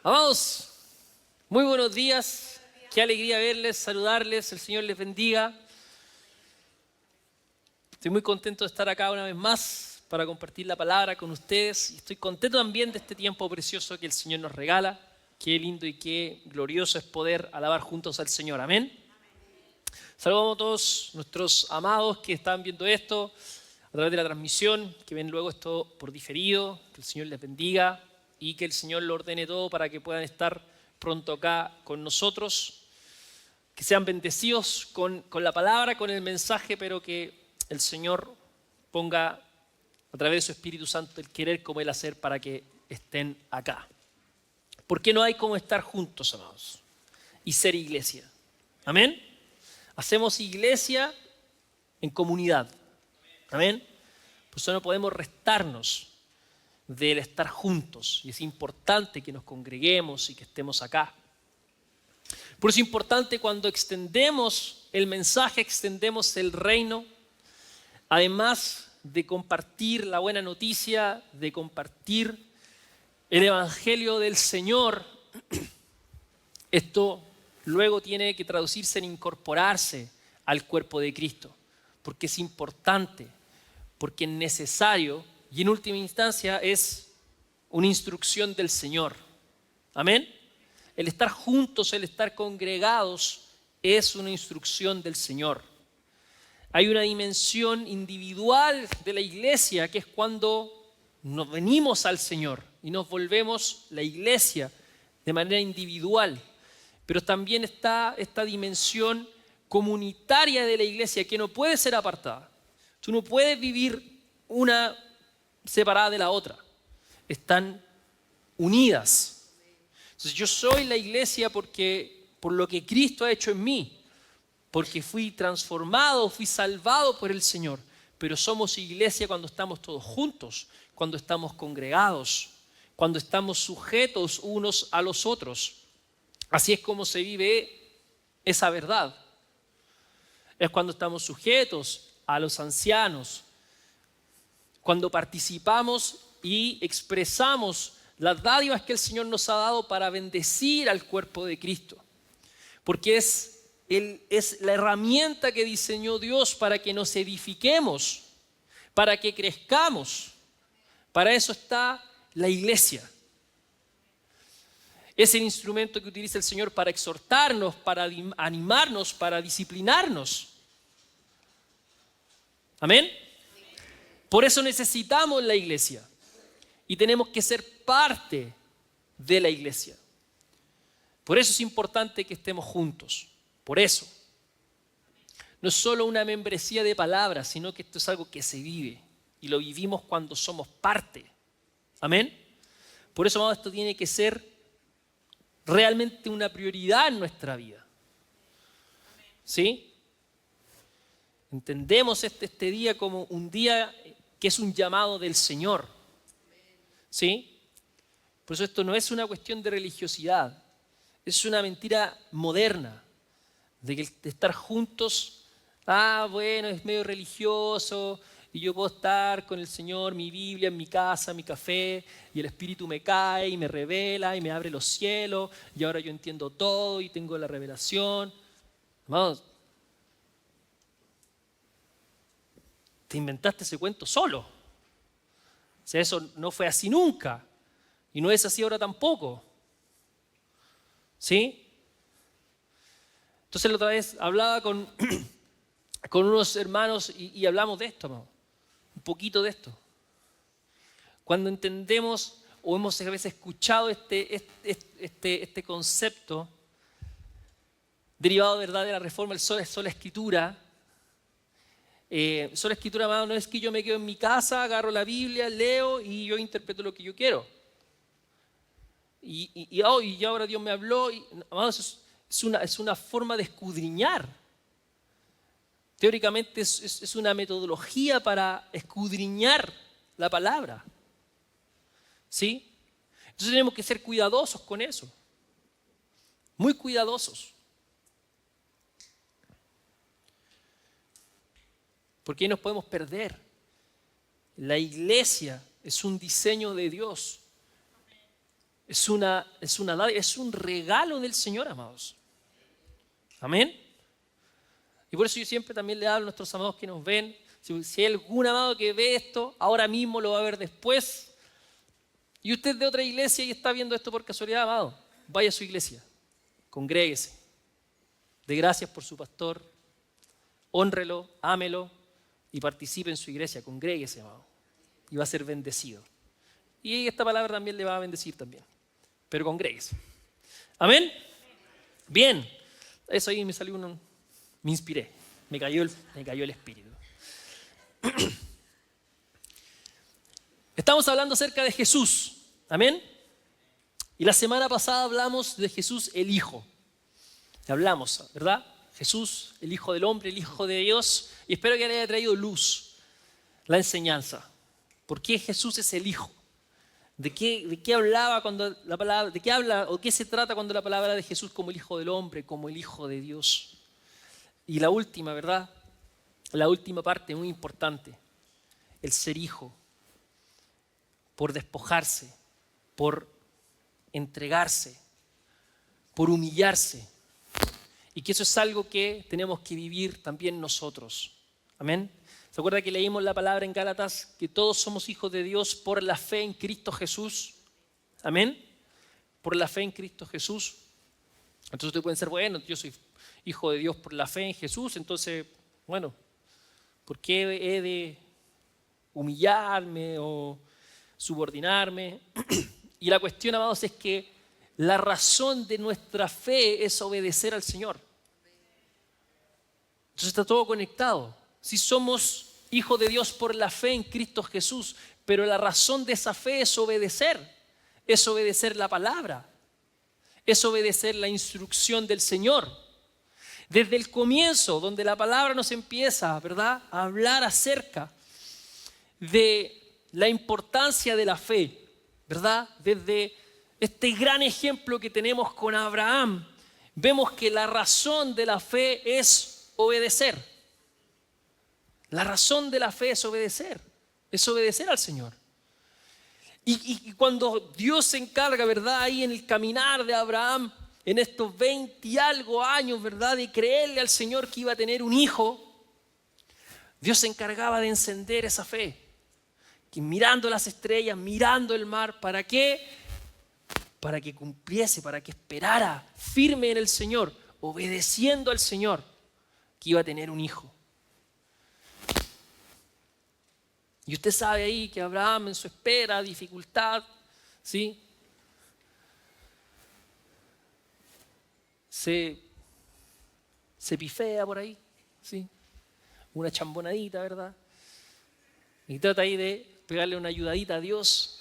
Amados, muy buenos días. Qué alegría verles, saludarles. El Señor les bendiga. Estoy muy contento de estar acá una vez más para compartir la palabra con ustedes. Y estoy contento también de este tiempo precioso que el Señor nos regala. Qué lindo y qué glorioso es poder alabar juntos al Señor. Amén. Saludamos a todos nuestros amados que están viendo esto a través de la transmisión, que ven luego esto por diferido. Que el Señor les bendiga y que el Señor lo ordene todo para que puedan estar pronto acá con nosotros. Que sean bendecidos con la palabra, con el mensaje, pero que el Señor ponga a través de su Espíritu Santo el querer como el hacer para que estén acá. Porque no hay como estar juntos, amados, y ser iglesia. Amén. Hacemos iglesia en comunidad. Amén. Por eso no podemos restarnos del estar juntos. Y es importante que nos congreguemos y que estemos acá. Por eso es importante cuando extendemos el mensaje, extendemos el reino, además de compartir la buena noticia, de compartir el evangelio del Señor, esto luego tiene que traducirse en incorporarse al cuerpo de Cristo, porque es importante, porque es necesario y en última instancia es una instrucción del Señor. Amén. El estar juntos, el estar congregados es una instrucción del Señor. Hay una dimensión individual de la iglesia que es cuando nos venimos al Señor y nos volvemos la iglesia de manera individual. Pero también está esta dimensión comunitaria de la iglesia que no puede ser apartada. Tú no puedes vivir una separada de la otra. Están unidas. Entonces yo soy la iglesia por lo que Cristo ha hecho en mí. Porque fui transformado, fui salvado por el Señor. Pero somos iglesia cuando estamos todos juntos, cuando estamos congregados, cuando estamos sujetos unos a los otros. Así es como se vive esa verdad. Es cuando estamos sujetos a los ancianos, cuando participamos y expresamos las dádivas que el Señor nos ha dado para bendecir al cuerpo de Cristo. Porque es la herramienta que diseñó Dios para que nos edifiquemos, para que crezcamos. Para eso está la iglesia. Es el instrumento que utiliza el Señor para exhortarnos, para animarnos, para disciplinarnos. Amén. Por eso necesitamos la iglesia y tenemos que ser parte de la iglesia. Por eso es importante que estemos juntos. Por eso. No es solo una membresía de palabras, sino que esto es algo que se vive y lo vivimos cuando somos parte. Amén. Por eso, amado, esto tiene que ser realmente una prioridad en nuestra vida. ¿Sí? Entendemos este día como un día que es un llamado del Señor. ¿Sí? Por eso esto no es una cuestión de religiosidad. Es una mentira moderna de estar juntos. Bueno, es medio religioso y yo puedo estar con el Señor, mi Biblia en mi casa, mi café, y el Espíritu me cae y me revela y me abre los cielos y ahora yo entiendo todo y tengo la revelación. Amados, te inventaste ese cuento solo. O sea, eso no fue así nunca y no es así ahora tampoco. ¿Sí? Entonces la otra vez hablaba con unos hermanos y hablamos de esto, ¿no? Un poquito de esto. Cuando entendemos o hemos a veces escuchado este concepto derivado, ¿verdad?, de la reforma, el sola escritura. Sola escritura, amado, no es que yo me quedo en mi casa, agarro la Biblia, leo y yo interpreto lo que yo quiero. Y ahora Dios me habló. Amado, es una forma de escudriñar. Teóricamente es una metodología para escudriñar la palabra. ¿Sí? Entonces tenemos que ser cuidadosos con eso. Muy cuidadosos. Porque ahí nos podemos perder. La iglesia es un diseño de Dios. es un regalo del Señor, amados. Amén. Y por eso yo siempre también le hablo a nuestros amados que nos ven. Si hay algún amado que ve esto, ahora mismo lo va a ver después. Y usted de otra iglesia y está viendo esto por casualidad, amado, vaya a su iglesia, congréguese, dé gracias por su pastor, hónrelo, ámelo y participe en su iglesia, congréguese, amado, y va a ser bendecido. Y esta palabra también le va a bendecir también, pero congréguese. ¿Amén? Bien, eso ahí me salió me inspiré, me cayó el espíritu. Estamos hablando acerca de Jesús, ¿amén? Y la semana pasada hablamos de Jesús el Hijo. Hablamos, ¿verdad? Jesús, el Hijo del Hombre, el Hijo de Dios. Y espero que le haya traído luz la enseñanza. ¿Por qué Jesús es el Hijo? ¿De qué hablaba cuando la palabra, de qué habla o qué se trata cuando la palabra de Jesús como el Hijo del Hombre, como el Hijo de Dios? Y la última, ¿verdad? La última parte muy importante, el ser hijo, por despojarse, por entregarse, por humillarse. Y que eso es algo que tenemos que vivir también nosotros. Amén. ¿Se acuerda que leímos la palabra en Gálatas? Que todos somos hijos de Dios por la fe en Cristo Jesús. Amén. Por la fe en Cristo Jesús. Entonces ustedes pueden ser, bueno, yo soy hijo de Dios por la fe en Jesús, entonces, bueno, ¿por qué he de humillarme o subordinarme? Y la cuestión, amados, es que la razón de nuestra fe es obedecer al Señor. Entonces está todo conectado. Si somos hijos de Dios por la fe en Cristo Jesús, pero la razón de esa fe es obedecer la palabra, es obedecer la instrucción del Señor. Desde el comienzo, donde la palabra nos empieza, ¿verdad?, a hablar acerca de la importancia de la fe, ¿verdad? Desde este gran ejemplo que tenemos con Abraham, vemos que la razón de la fe es obedecer. La razón de la fe es obedecer al Señor. Y cuando Dios se encarga, ¿verdad?, ahí en el caminar de Abraham, en estos 20 y algo años, ¿verdad?, de creerle al Señor que iba a tener un hijo, Dios se encargaba de encender esa fe. Que mirando las estrellas, mirando el mar, ¿para qué? Para que cumpliese, para que esperara firme en el Señor, obedeciendo al Señor, que iba a tener un hijo. Y usted sabe ahí que Abraham en su espera, dificultad, ¿sí?, se pifea por ahí, ¿sí?, una chambonadita, ¿verdad? Y trata ahí de pegarle una ayudadita a Dios.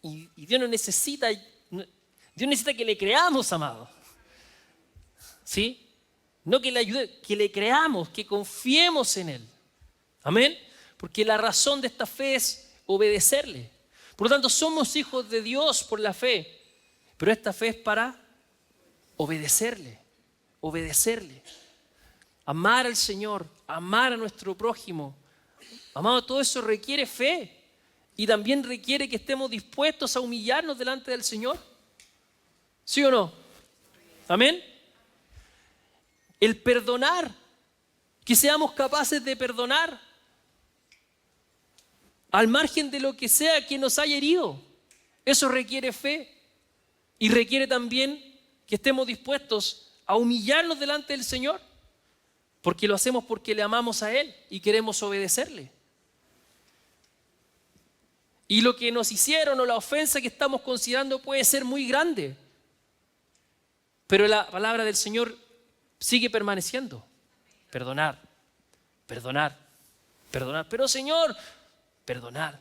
Y Dios necesita que le creamos, amado. ¿Sí? No que le ayude, que le creamos, que confiemos en Él. Amén. Porque la razón de esta fe es obedecerle. Por lo tanto, somos hijos de Dios por la fe. Pero esta fe es para obedecerle. Amar al Señor, amar a nuestro prójimo. Amado, todo eso requiere fe y también requiere que estemos dispuestos a humillarnos delante del Señor. ¿Sí o no? Amén. El perdonar, que seamos capaces de perdonar al margen de lo que sea que nos haya herido. Eso requiere fe y requiere también que estemos dispuestos a humillarnos delante del Señor, porque lo hacemos porque le amamos a Él y queremos obedecerle. Y lo que nos hicieron o la ofensa que estamos considerando puede ser muy grande, pero la palabra del Señor sigue permaneciendo. Perdonar. Pero Señor, perdonar.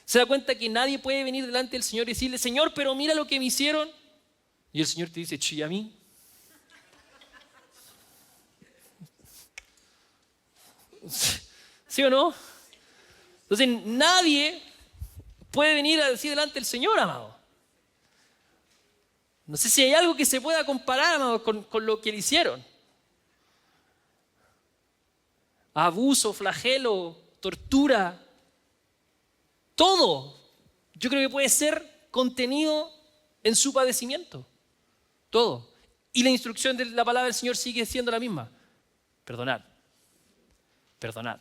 ¿Se da cuenta que nadie puede venir delante del Señor y decirle, Señor, pero mira lo que me hicieron? Y el Señor te dice, ¿y a mí? ¿Sí o no? Entonces nadie puede venir a decir delante del Señor, amado. No sé si hay algo que se pueda comparar, amado, con lo que le hicieron. Abuso, flagelo, tortura, todo. yo creo que puede ser contenido en su padecimiento. Todo. Y la instrucción de la palabra del Señor sigue siendo la misma. Perdonad. Perdonad.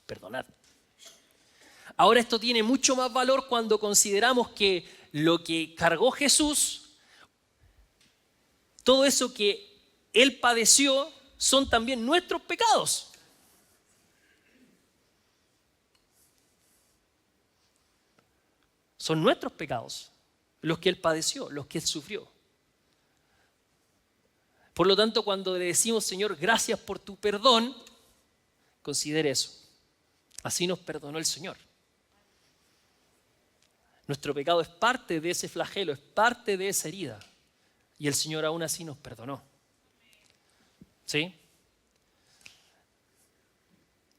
Perdonad. Ahora esto tiene mucho más valor cuando consideramos que lo que cargó Jesús, todo eso que Él padeció, son también nuestros pecados. Son nuestros pecados, los que Él padeció, los que Él sufrió. Por lo tanto, cuando le decimos, Señor, gracias por tu perdón, considere eso. Así nos perdonó el Señor. Nuestro pecado es parte de ese flagelo, es parte de esa herida. Y el Señor aún así nos perdonó. ¿Sí?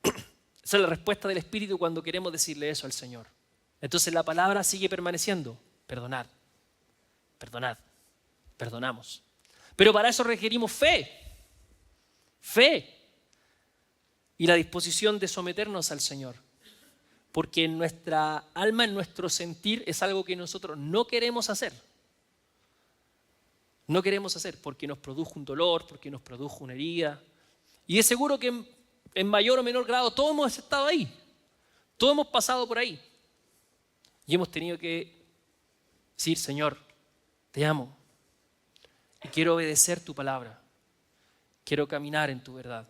Esa es la respuesta del Espíritu cuando queremos decirle eso al Señor. Entonces la palabra sigue permaneciendo. Perdonad, perdonad, perdonamos. Pero para eso requerimos fe. Fe. Y la disposición de someternos al Señor. Porque en nuestra alma, en nuestro sentir, es algo que nosotros no queremos hacer. No queremos hacer porque nos produjo un dolor, porque nos produjo una herida. Y es seguro que en mayor o menor grado todos hemos estado ahí. Todos hemos pasado por ahí. Y hemos tenido que decir, Señor, te amo. Y quiero obedecer tu palabra. Quiero caminar en tu verdad.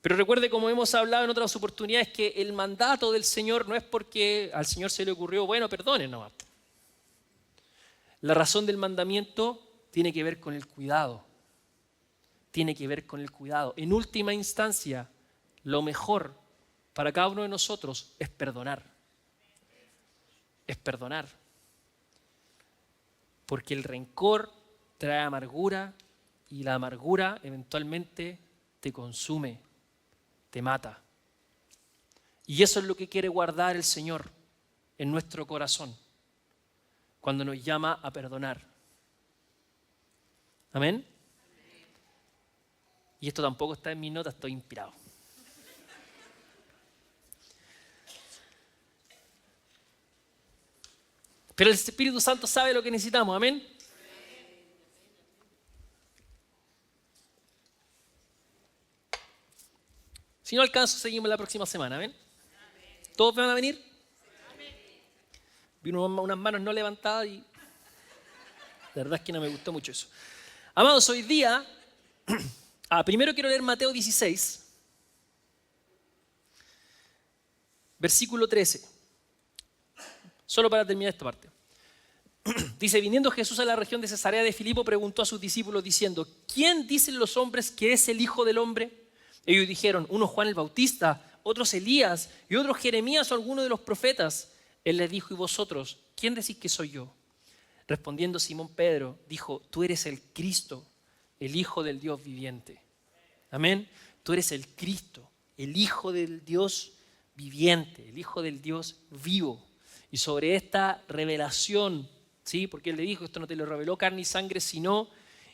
Pero recuerde, como hemos hablado en otras oportunidades, que el mandato del Señor no es porque al Señor se le ocurrió, bueno, perdonen nomás. La razón del mandamiento tiene que ver con el cuidado. Tiene que ver con el cuidado. En última instancia, lo mejor para cada uno de nosotros es perdonar. Es perdonar. Porque el rencor trae amargura y la amargura eventualmente te consume, te mata. Y eso es lo que quiere guardar el Señor en nuestro corazón cuando nos llama a perdonar. ¿Amén? Y esto tampoco está en mis notas, estoy inspirado. Pero el Espíritu Santo sabe lo que necesitamos, ¿amén? Si no alcanzo, seguimos la próxima semana, ¿amén? ¿Todos van a venir? Vi unas manos no levantadas y la verdad es que no me gustó mucho eso. Amados, hoy día, primero quiero leer Mateo 16, versículo 13. Solo para terminar esta parte. Dice, viniendo Jesús a la región de Cesarea de Filipo, preguntó a sus discípulos diciendo, ¿quién dicen los hombres que es el Hijo del Hombre? Ellos dijeron, uno Juan el Bautista, otros Elías y otros Jeremías o alguno de los profetas. Él les dijo, ¿y vosotros? ¿Quién decís que soy yo? Respondiendo Simón Pedro, dijo, tú eres el Cristo, el Hijo del Dios viviente. Amén. Tú eres el Cristo, el Hijo del Dios viviente, el Hijo del Dios vivo. Y sobre esta revelación, ¿sí? Porque Él le dijo, esto no te lo reveló carne y sangre, sino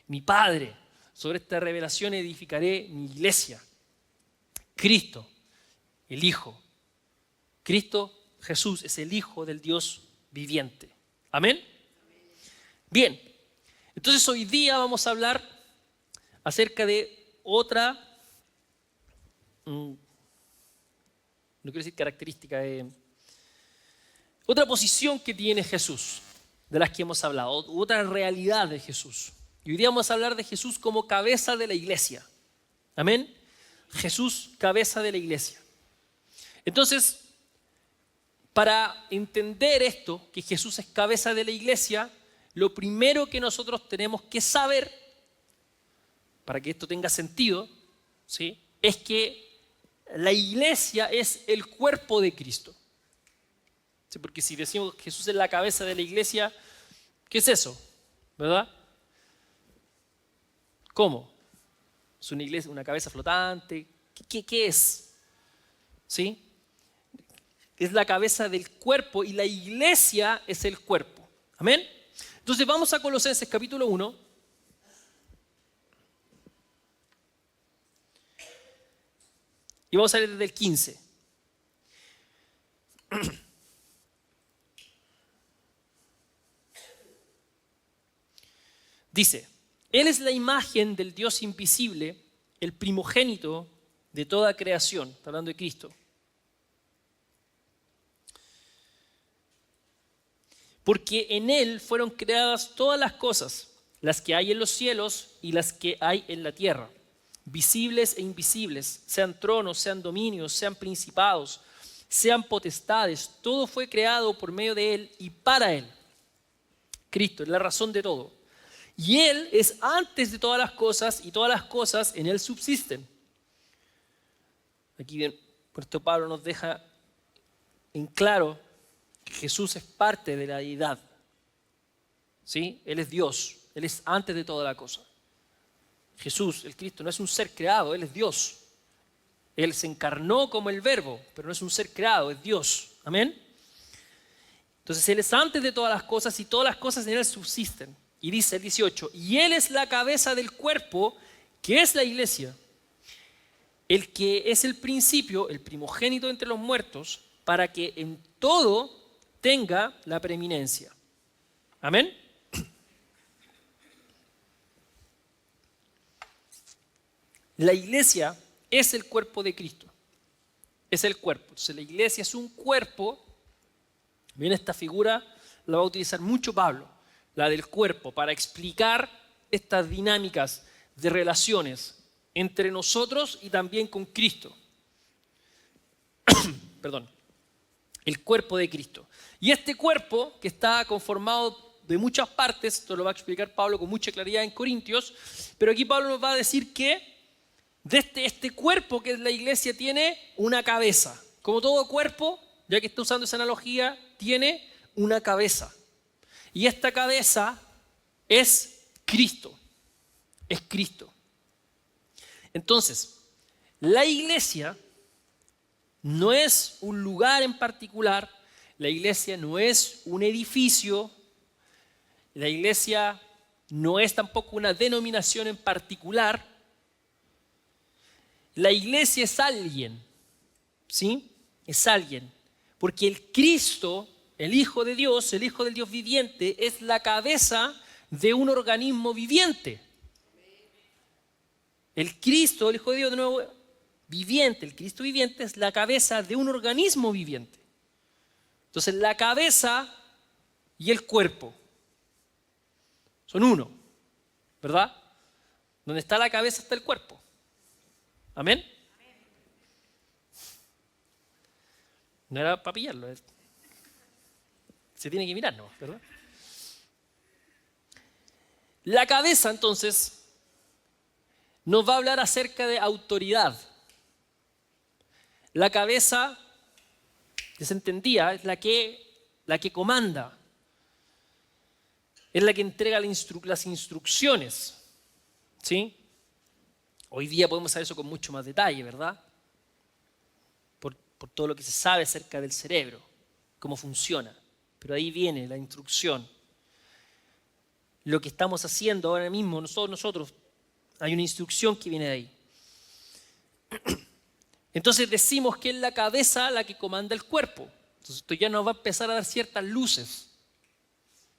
mi Padre. Sobre esta revelación edificaré mi iglesia. Cristo, el Hijo. Cristo, Jesús, es el Hijo del Dios viviente. ¿Amén? Bien, entonces hoy día vamos a hablar acerca de otra, no quiero decir característica, otra posición que tiene Jesús, de las que hemos hablado, otra realidad de Jesús. Y hoy día vamos a hablar de Jesús como cabeza de la iglesia. ¿Amén? Jesús, cabeza de la iglesia. Entonces, para entender esto, que Jesús es cabeza de la iglesia, lo primero que nosotros tenemos que saber, para que esto tenga sentido, ¿sí? Es que la iglesia es el cuerpo de Cristo. ¿Sí? Porque si decimos que Jesús es la cabeza de la iglesia, ¿qué es eso? ¿Verdad? ¿Cómo? ¿Es una iglesia, una cabeza flotante? ¿Qué es? ¿Sí? Es la cabeza del cuerpo y la iglesia es el cuerpo. ¿Amén? Entonces vamos a Colosenses capítulo 1. Y vamos a leer desde el 15. Dice, Él es la imagen del Dios invisible, el primogénito de toda creación. Está hablando de Cristo. Porque en Él fueron creadas todas las cosas, las que hay en los cielos y las que hay en la tierra, visibles e invisibles, sean tronos, sean dominios, sean principados, sean potestades. Todo fue creado por medio de Él y para Él. Cristo es la razón de todo. Y Él es antes de todas las cosas y todas las cosas en Él subsisten. Aquí bien, Puerto Pablo nos deja en claro que Jesús es parte de la deidad. ¿Sí? Él es Dios, Él es antes de toda la cosa. Jesús, el Cristo, no es un ser creado, Él es Dios. Él se encarnó como el Verbo, pero no es un ser creado, es Dios. Amén. Entonces Él es antes de todas las cosas y todas las cosas en Él subsisten. Y dice el 18, y Él es la cabeza del cuerpo, que es la iglesia, el que es el principio, el primogénito entre los muertos, para que en todo tenga la preeminencia. Amén. La iglesia es el cuerpo de Cristo. Es el cuerpo. Entonces la iglesia es un cuerpo. Bien, esta figura la va a utilizar mucho Pablo, la del cuerpo, para explicar estas dinámicas de relaciones entre nosotros y también con Cristo. Perdón. El cuerpo de Cristo. Y este cuerpo, que está conformado de muchas partes, esto lo va a explicar Pablo con mucha claridad en Corintios, pero aquí Pablo nos va a decir que de este cuerpo que es la iglesia tiene una cabeza. Como todo cuerpo, ya que está usando esa analogía, tiene una cabeza. Y esta cabeza es Cristo. Es Cristo. Entonces, la iglesia no es un lugar en particular, la iglesia no es un edificio, la iglesia no es tampoco una denominación en particular. La iglesia es alguien, ¿sí? Es alguien. Porque el Cristo, el Hijo de Dios, el Hijo del Dios viviente, es la cabeza de un organismo viviente. El Cristo, el Hijo de Dios, de nuevo, viviente, el Cristo viviente es la cabeza de un organismo viviente. Entonces la cabeza y el cuerpo son uno, ¿verdad? Donde está la cabeza está el cuerpo. ¿Amén? No era para pillarlo. Se tiene que mirar, ¿no? ¿Verdad? La cabeza, entonces, nos va a hablar acerca de autoridad. La cabeza, que se entendía, es la que comanda. Es la que entrega las instrucciones. ¿Sí? Hoy día podemos saber eso con mucho más detalle, ¿verdad? Por todo lo que se sabe acerca del cerebro, cómo funciona. Pero ahí viene la instrucción. Lo que estamos haciendo ahora mismo, nosotros, hay una instrucción que viene de ahí. Entonces decimos que es la cabeza la que comanda el cuerpo. Entonces esto ya nos va a empezar a dar ciertas luces.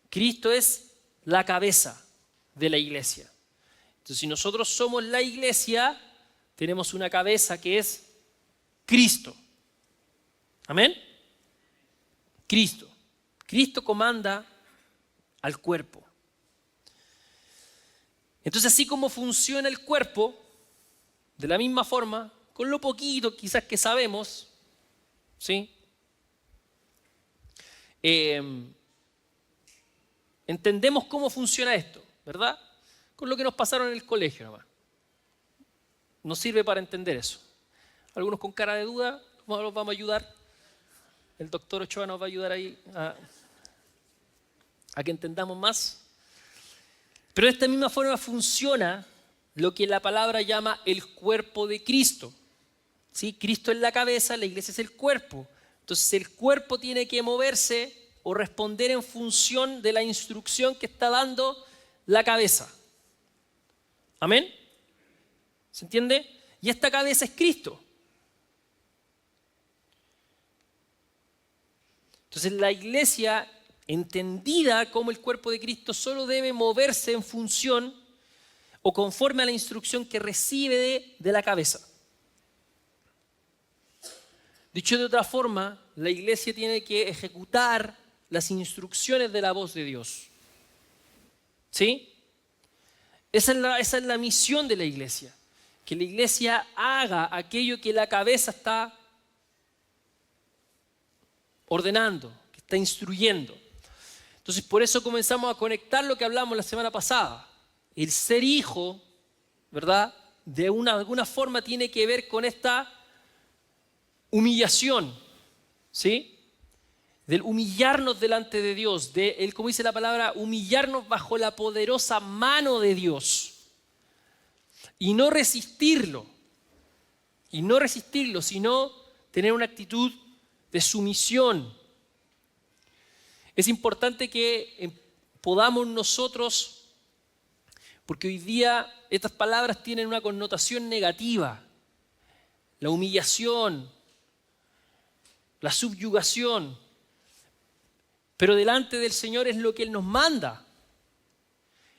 Cristo es la cabeza de la iglesia. Entonces si nosotros somos la iglesia, tenemos una cabeza que es Cristo. ¿Amén? Cristo. Cristo comanda al cuerpo. Entonces, así como funciona el cuerpo, de la misma forma, con lo poquito quizás que sabemos, ¿sí? Entendemos cómo funciona esto, ¿verdad? Con lo que nos pasaron en el colegio nomás. Nos sirve para entender eso. Algunos con cara de duda, los vamos a ayudar. El doctor Ochoa nos va a ayudar ahí a que entendamos más. Pero de esta misma forma funciona lo que la palabra llama el cuerpo de Cristo. ¿Sí? Cristo es la cabeza, la iglesia es el cuerpo. Entonces el cuerpo tiene que moverse o responder en función de la instrucción que está dando la cabeza. ¿Amén? ¿Se entiende? Y esta cabeza es Cristo. Entonces la iglesia, entendida como el cuerpo de Cristo, solo debe moverse en función o conforme a la instrucción que recibe de la cabeza. Dicho de otra forma, la iglesia tiene que ejecutar las instrucciones de la voz de Dios. ¿Sí? Esa es la misión de la iglesia. Que la iglesia haga aquello que la cabeza está ordenando, que está instruyendo. Entonces, por eso comenzamos a conectar lo que hablamos la semana pasada. El ser hijo, ¿verdad? De alguna forma tiene que ver con esta humillación, ¿sí? Del humillarnos delante de Dios, como dice la palabra, humillarnos bajo la poderosa mano de Dios y no resistirlo, sino tener una actitud de sumisión. Es importante que podamos nosotros, porque hoy día estas palabras tienen una connotación negativa, la humillación, la subyugación, pero delante del Señor es lo que Él nos manda.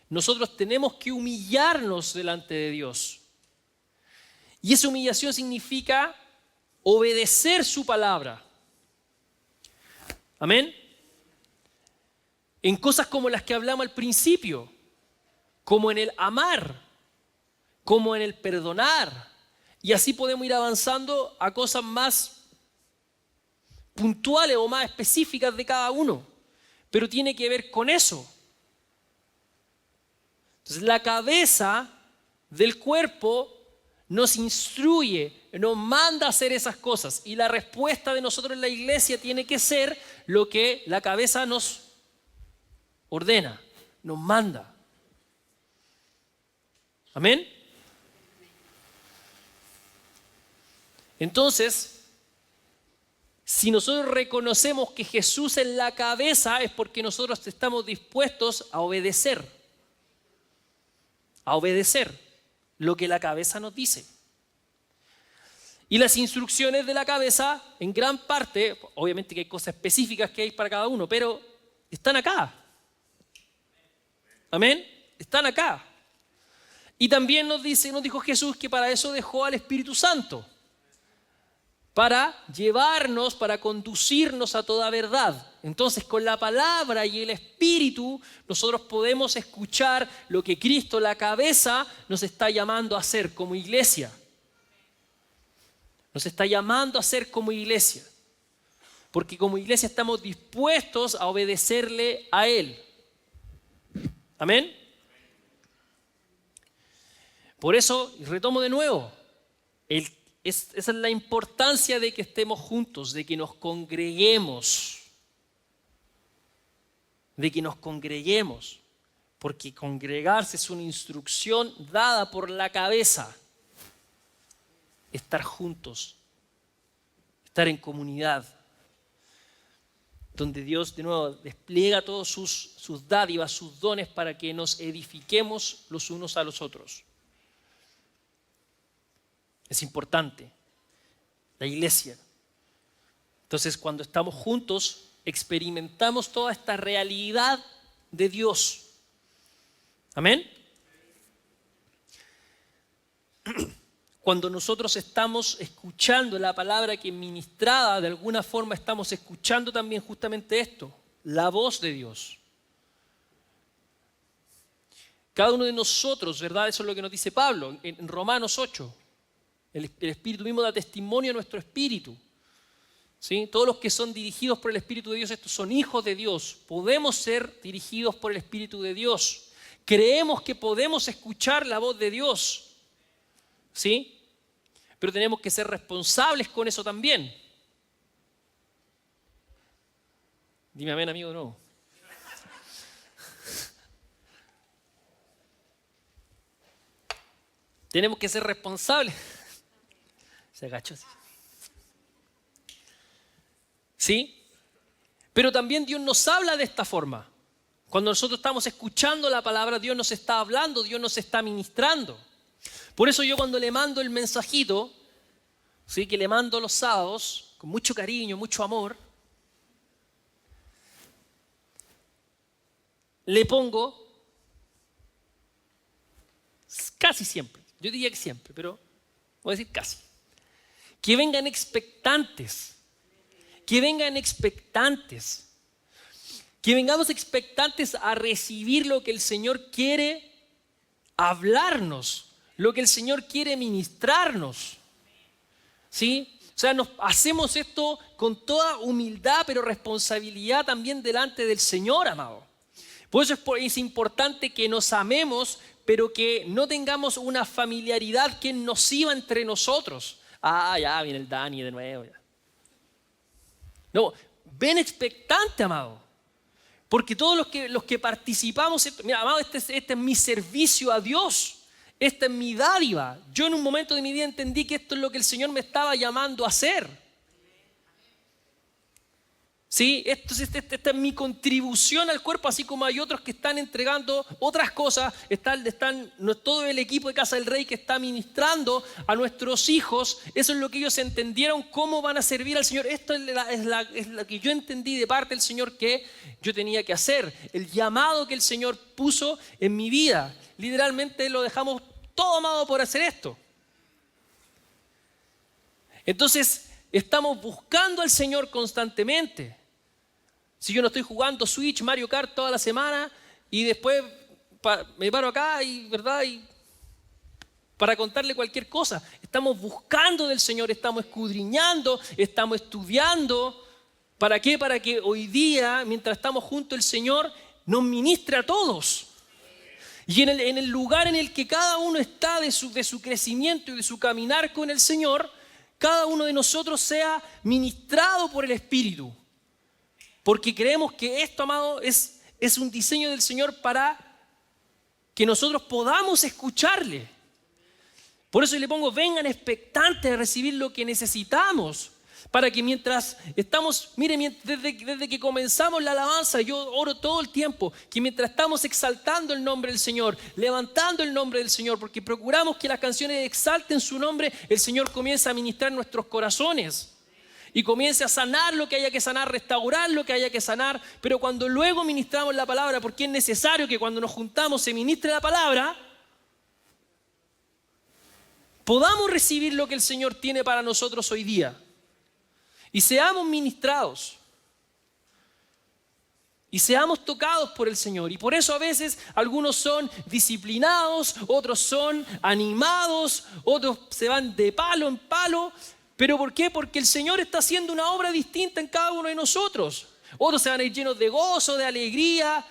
Nosotros tenemos que humillarnos delante de Dios. Y esa humillación significa obedecer su palabra. Amén. En cosas como las que hablamos al principio, como en el amar, como en el perdonar. Y así podemos ir avanzando a cosas más puntuales o más específicas de cada uno. Pero tiene que ver con eso. Entonces, la cabeza del cuerpo nos instruye, nos manda a hacer esas cosas. Y la respuesta de nosotros en la iglesia tiene que ser lo que la cabeza nos ordena, nos manda. ¿Amén? Entonces, si nosotros reconocemos que Jesús es la cabeza, es porque nosotros estamos dispuestos a obedecer lo que la cabeza nos dice. Y las instrucciones de la cabeza, en gran parte, obviamente que hay cosas específicas que hay para cada uno, pero están acá. ¿Amén? Están acá. Y también nos dijo Jesús que para eso dejó al Espíritu Santo. Para llevarnos, para conducirnos a toda verdad. Entonces, con la palabra y el Espíritu, nosotros podemos escuchar lo que Cristo, la cabeza, nos está llamando a hacer como iglesia. Nos está llamando a ser como iglesia. Porque como iglesia estamos dispuestos a obedecerle a Él. ¿Amén? Por eso, y retomo de nuevo, esa es la importancia de que estemos juntos, de que nos congreguemos. Porque congregarse es una instrucción dada por la cabeza. Estar juntos, estar en comunidad, donde Dios de nuevo despliega todos sus dádivas, sus dones para que nos edifiquemos los unos a los otros. Es importante, la iglesia. Entonces, cuando estamos juntos, experimentamos toda esta realidad de Dios. ¿Amén? Cuando nosotros estamos escuchando la palabra que es ministrada, de alguna forma estamos escuchando también justamente esto, la voz de Dios. Cada uno de nosotros, ¿verdad? Eso es lo que nos dice Pablo en Romanos 8. El Espíritu mismo da testimonio a nuestro espíritu. ¿Sí? Todos los que son dirigidos por el Espíritu de Dios, estos son hijos de Dios. Podemos ser dirigidos por el Espíritu de Dios. Creemos que podemos escuchar la voz de Dios. ¿Sí? Pero tenemos que ser responsables con eso también. Dime amén, amigo, no. Tenemos que ser responsables. Se agachó así. ¿Sí? Pero también Dios nos habla de esta forma. Cuando nosotros estamos escuchando la palabra, Dios nos está hablando, Dios nos está ministrando. Por eso yo cuando le mando el mensajito, ¿sí? Que le mando los sábados, con mucho cariño, mucho amor, le pongo casi siempre, yo diría que siempre, pero voy a decir casi, que vengan expectantes, que vengan expectantes, que vengamos expectantes a recibir lo que el Señor quiere hablarnos, lo que el Señor quiere ministrarnos, ¿sí? O sea, hacemos esto con toda humildad, pero responsabilidad también delante del Señor, amado. Por eso es importante que nos amemos, pero que no tengamos una familiaridad que es nociva entre nosotros. Ah, ya viene el Dani de nuevo. Ya. No, ven expectante, amado. Porque todos los que participamos, mira, amado, este es mi servicio a Dios. Esta es mi dádiva. Yo en un momento de mi vida entendí que esto es lo que el Señor me estaba llamando a hacer. ¿Sí? Esta es mi contribución al cuerpo, así como hay otros que están entregando otras cosas. Están todo el equipo de Casa del Rey que está ministrando a nuestros hijos. Eso es lo que ellos entendieron, cómo van a servir al Señor. Esto es lo que yo entendí de parte del Señor que yo tenía que hacer. El llamado que el Señor puso en mi vida. Literalmente lo dejamos todo, amado, por hacer esto. Entonces, estamos buscando al Señor constantemente. Si yo no estoy jugando Switch, Mario Kart toda la semana y después me paro acá y para contarle cualquier cosa. Estamos buscando del Señor, estamos escudriñando, estamos estudiando. ¿Para qué? Para que hoy día, mientras estamos juntos, el Señor nos ministre a todos. Y en el lugar en el que cada uno está de su crecimiento y de su caminar con el Señor, cada uno de nosotros sea ministrado por el Espíritu. Porque creemos que esto, amado, es un diseño del Señor para que nosotros podamos escucharle. Por eso le pongo, vengan expectantes a recibir lo que necesitamos. Para que mientras estamos, miren, desde que comenzamos la alabanza, yo oro todo el tiempo, que mientras estamos exaltando el nombre del Señor, levantando el nombre del Señor, porque procuramos que las canciones exalten su nombre, el Señor comienza a ministrar nuestros corazones. Y comience a sanar lo que haya que sanar, restaurar lo que haya que sanar. Pero cuando luego ministramos la palabra, porque es necesario que cuando nos juntamos se ministre la palabra, podamos recibir lo que el Señor tiene para nosotros hoy día. Y seamos ministrados. Y seamos tocados por el Señor. Y por eso a veces algunos son disciplinados, otros son animados, otros se van de palo en palo. ¿Pero por qué? Porque el Señor está haciendo una obra distinta en cada uno de nosotros. Otros se van a ir llenos de gozo, de alegría,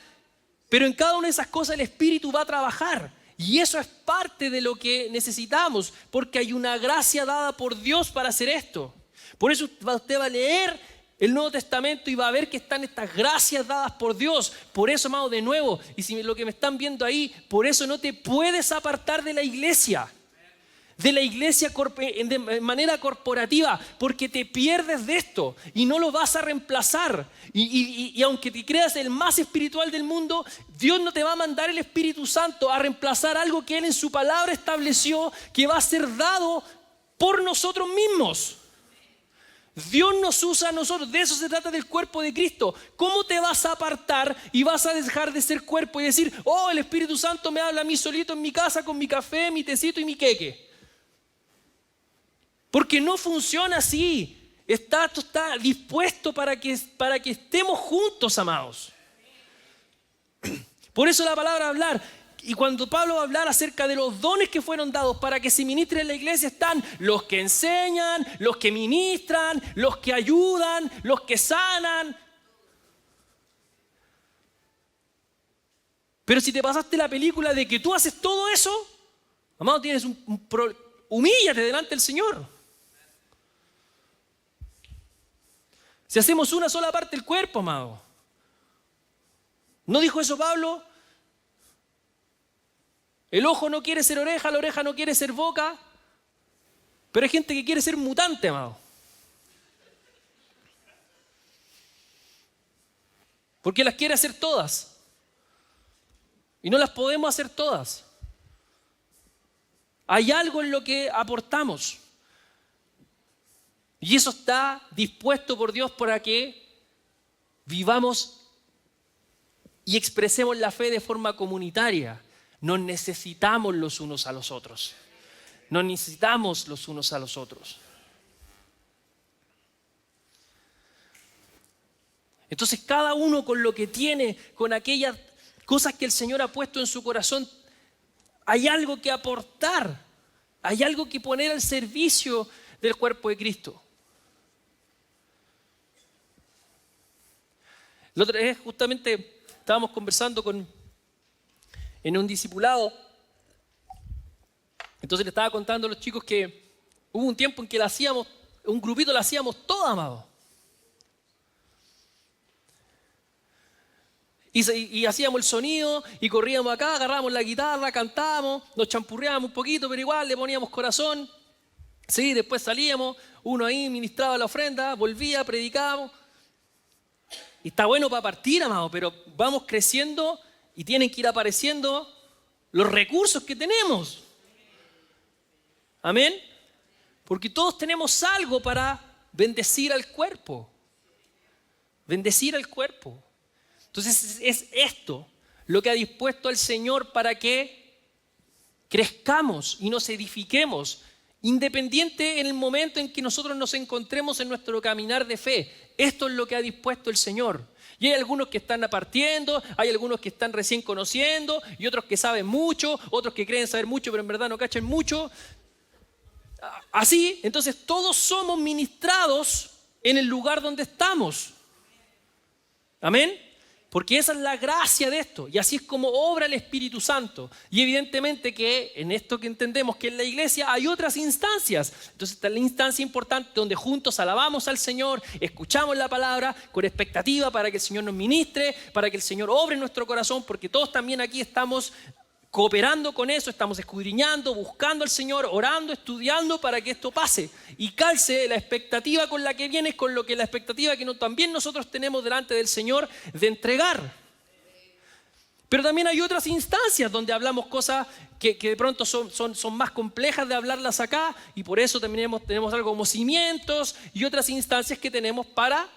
pero en cada una de esas cosas el Espíritu va a trabajar. Y eso es parte de lo que necesitamos, porque hay una gracia dada por Dios para hacer esto. Por eso usted va a leer el Nuevo Testamento y va a ver que están estas gracias dadas por Dios. Por eso, amado, de nuevo, y si lo que me están viendo ahí, por eso no te puedes apartar de la iglesia de manera corporativa, porque te pierdes de esto y no lo vas a reemplazar. Y aunque te creas el más espiritual del mundo, Dios no te va a mandar el Espíritu Santo a reemplazar algo que Él en su palabra estableció que va a ser dado por nosotros mismos. Dios nos usa a nosotros, de eso se trata del cuerpo de Cristo. ¿Cómo te vas a apartar y vas a dejar de ser cuerpo y decir, oh, el Espíritu Santo me habla a mí solito en mi casa con mi café, mi tecito y mi queque? Porque no funciona así. Esto está dispuesto para que estemos juntos, amados. Por eso la palabra hablar. Y cuando Pablo va a hablar acerca de los dones que fueron dados para que se ministre en la iglesia, están los que enseñan, los que ministran, los que ayudan, los que sanan. Pero si te pasaste la película de que tú haces todo eso, amado, tienes humíllate delante del Señor. Si hacemos una sola parte del cuerpo, amado. ¿No dijo eso Pablo? El ojo no quiere ser oreja, la oreja no quiere ser boca. Pero hay gente que quiere ser mutante, amado. Porque las quiere hacer todas. Y no las podemos hacer todas. Hay algo en lo que aportamos. Y eso está dispuesto por Dios para que vivamos y expresemos la fe de forma comunitaria. Nos necesitamos los unos a los otros. Nos necesitamos los unos a los otros. Entonces cada uno con lo que tiene, con aquellas cosas que el Señor ha puesto en su corazón, hay algo que aportar, hay algo que poner al servicio del cuerpo de Cristo. La otra vez justamente estábamos conversando en un discipulado. Entonces le estaba contando a los chicos que hubo un tiempo en que un grupito lo hacíamos todo, amado. Y hacíamos el sonido y corríamos acá, agarrábamos la guitarra, cantábamos, nos champurreábamos un poquito, pero igual le poníamos corazón. Sí, después salíamos, uno ahí ministraba la ofrenda, volvía, predicábamos. Y está bueno para partir, amado, pero vamos creciendo y tienen que ir apareciendo los recursos que tenemos. Amén. Porque todos tenemos algo para bendecir al cuerpo. Bendecir al cuerpo. Entonces es esto lo que ha dispuesto el Señor para que crezcamos y nos edifiquemos, independiente en el momento en que nosotros nos encontremos en nuestro caminar de fe. Esto es lo que ha dispuesto el Señor. Y hay algunos que están partiendo, hay algunos que están recién conociendo, y otros que saben mucho, otros que creen saber mucho, pero en verdad no cachan mucho. Así, entonces todos somos ministrados en el lugar donde estamos. Amén. Porque esa es la gracia de esto. Y así es como obra el Espíritu Santo. Y evidentemente que en esto que entendemos que en la iglesia hay otras instancias. Entonces está la instancia importante donde juntos alabamos al Señor, escuchamos la palabra con expectativa para que el Señor nos ministre, para que el Señor obre en nuestro corazón, porque todos también aquí estamos cooperando con eso, estamos escudriñando, buscando al Señor, orando, estudiando para que esto pase y calce la expectativa con la que viene, con lo que la expectativa que también nosotros tenemos delante del Señor de entregar. Pero también hay otras instancias donde hablamos cosas que de pronto son más complejas de hablarlas acá, y por eso también tenemos algo como cimientos y otras instancias que tenemos para